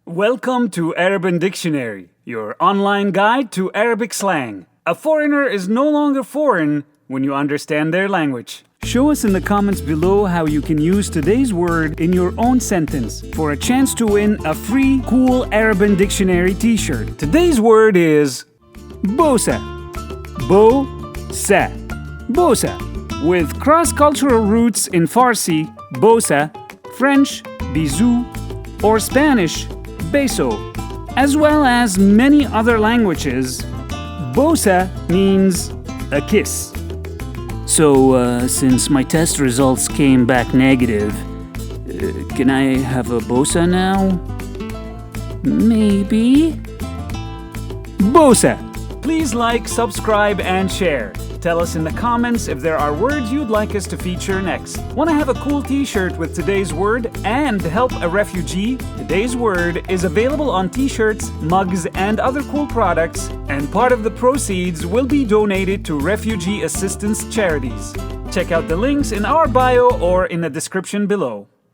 Welcome to Arabic Dictionary, your online guide to Arabic slang. A foreigner is no longer foreign when you understand their language. Show us in the comments below how you can use today's word in your own sentence for a chance to win a free cool Arabic Dictionary t-shirt. Today's word is Bosa. Bosa. Bosa. With cross-cultural roots in Farsi, Bosa, French, Bisou, or Spanish, Beso, as well as many other languages, Bosa means a kiss. So, since my test results came back negative, can I have a Bosa now? Maybe? Bosa! Please like, subscribe, and share. Tell us in the comments if there are words you'd like us to feature next. Want to have a cool t-shirt with today's word and help a refugee? Today's word is available on t-shirts, mugs, and other cool products, and part of the proceeds will be donated to refugee assistance charities. Check out the links in our bio or in the description below.